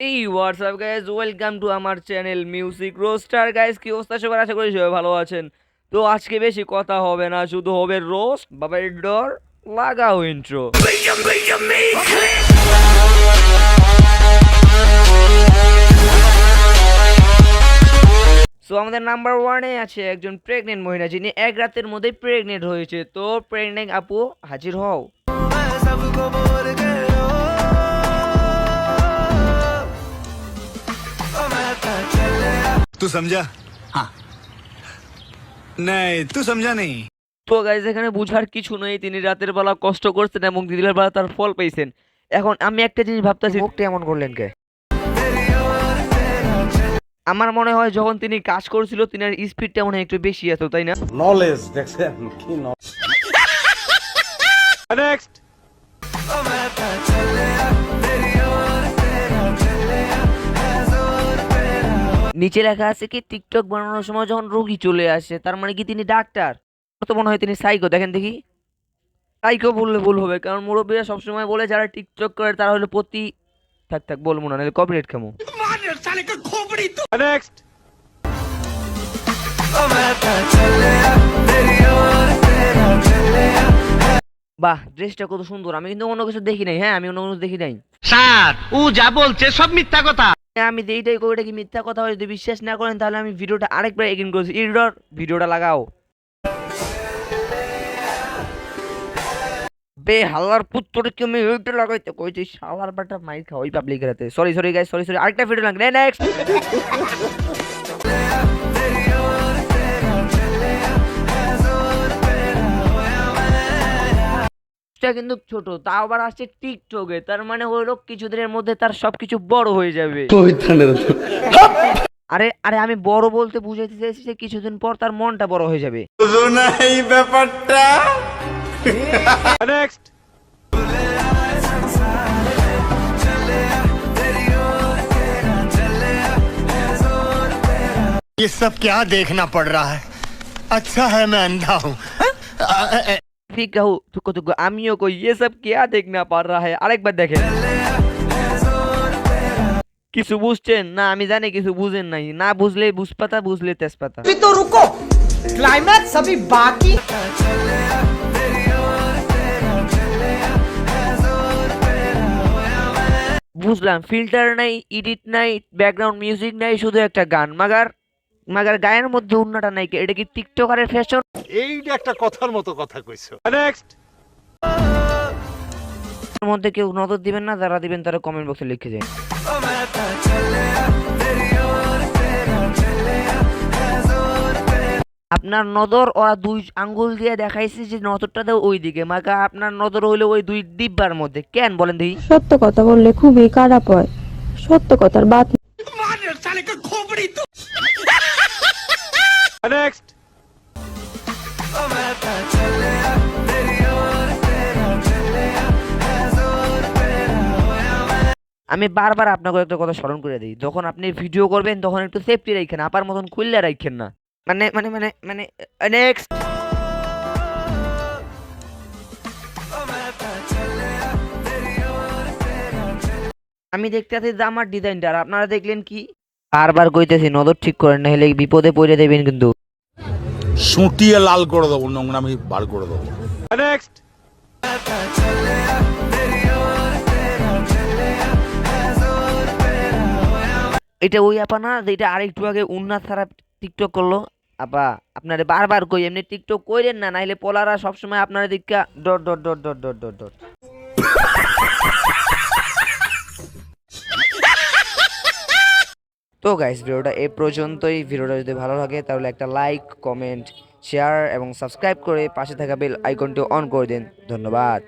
এই WhatsApp guys, welcome to আমার channel music roaster. Guys কি অবস্থা সবার? আশা করি সবাই ভালো আছেন। তো আজকে বেশি কথা হবে না, শুধু হবে রোস্ট। বাবার ডর লাগাও ইন্ট্রো। সো আমাদের নাম্বার ওয়ানে আছে একজন প্রেগনেন্ট মহিলা, যিনি এক রাতের মধ্যেই প্রেগনেন্ট হয়েছে। তো প্রেগনেন্ট আপু হাজির হও। तू समझा? हाँ। नहीं, तू समझा नहीं। তো গাইজ এখানে বুঝার কিছু নেই, তিনি রাতের বেলা কষ্ট করছেন এবং দিনের বেলা তার ফল পেয়েছেন। এখন আমি একটা জিনিস ভাবতেছি, মুখটা এমন করলেন কে? আমার মনে হয় যখন তিনি কাজ করছিল, তিনার স্পিডটা মনে হয় একটু বেশি আছে, তাই না? নলেজ দেখছেন কি নেক্সট। নিচে লেখা আছে কি, টিকটক বানানোর সময় যখন রোগী চলে আসে, তার মানে কি তিনি ডাক্তার? তো মনে হয় তিনি সাইকো। দেখেন দেখি, সাইকো বললে ভুল হবে, কারণ মুরব্বীরা সবসময় বলে যারা টিকটক করে তারা হলো প্রতি থাক থাক বলবো না, নাহলে কপিরাইট খামো। নেক্সট। বাহ, ড্রেসটা কত সুন্দর। আমি কিন্তু অন্য কিছু দেখি নাই। হ্যাঁ, আমি অন্য কিছু দেখি নাই। স্যার ও যা বলছে সব মিথ্যা কথা। আমি এইটাই করি, এটা কি মিথ্যা কথা হয়? যদি বিশ্বাস না করেন তাহলে আমি ভিডিওটা আরেকবার এগিন করেছি। ইরডর ভিডিওটা লাগাও। বে হালার পুত্তরকে আমি ওইটা লাগাইতে কইছি, শালার বাটা মাইর খাও ওই পাবলিকের হাতে। Sorry sorry guys, sorry sorry. আরেকটা ভিডিও লাগে। নেক্সট। কিন্তু ছোট, তাও আবার আসছে টিকটকে, তার মানে হলো কিছুদিনের মধ্যে তার সবকিছু বড় হয়ে যাবে। আরে আরে আমি বড় বলতে বুঝাইতে চাইছি যে কিছুদিন পর তার মনটা বড় হয়ে যাবে। এই ব্যাপারটা। নেক্সট। ये सब क्या देखना पड़ रहा है? अच्छा है मैं अंधा हूँ। ঠিক কাহু তুকো তুকো, আমিও কই ये सब क्या देखना पड़ रहा है। আরেকবার দেখেন। কিছু বুঝছেন না? আমি জানি কিছু বুঝেন নাই। না বুঝলে বুঝপাতা, বুঝলে তেজপাতা। अभी तो रुको, क्लाइमैक्स अभी बाकी। বুঝলাম, ফিল্টার নাই, এডিট নাই, ব্যাকগ্রাউন্ড মিউজিক নাই, শুধু একটা গান। মাগার মাগার গায়ের মধ্যে উন্নাটা নাই। এটা কি টিকটকারের ফ্যাশন? এইটা একটা কথার মতো কথা কইছো। নেক্সট। এর মধ্যে কেউ নজর দিবেন না, যারা দিবেন তারা কমেন্ট বক্সে লিখে যায়। আপনার নজর ওরা দুই আঙ্গুল দিয়ে দেখাইছে যে নজরটা দেও ওই দিকে। মাগা আপনার নজর হইলো ওই দুই ডিব্বার মধ্যে। কেন বলেন দেখি? সত্য কথা বললে খুবই খারাপ হয়। সত্য কথার বাত নেক্সট। আমি বারবার আপনাকে একটা কথা স্মরণ করে দিই, যখন আপনি ভিডিও করবেন তখন একটু সেফটি রাখেন, আপার মতন খুললে রাখেন না। মানে মানে মানে মানে নেক্সট। আমি দেখতে আছি যে আমার ডিজাইনটা, আর আপনারা দেখলেন কি? বারবার কইতেছি নজর ঠিক করেন, না হলে বিপদে পড়ে দেবেন কিন্তু। সুটিয়ে লাল করে দেবো, নোংরামি বার করে দেবো। নেক্সট। এটা ওই আপা না যেটা আরেকটু আগে উন্নাথ ছাড়া টিকটক করলো? আপা আপনারে বারবার কই এমনি টিকটক কইরেন না, নাইলে পোলারা সবসময় আপনার দিকটা dot dot dot dot dot dot dot. তো গাইস, ভিডিওটা এই পর্যন্তই। ভিডিওটা যদি ভালো লাগে তাহলে একটা লাইক, কমেন্ট, শেয়ার এবং সাবস্ক্রাইব করে পাশে থাকা বেল আইকনটি অন করে দিন। ধন্যবাদ।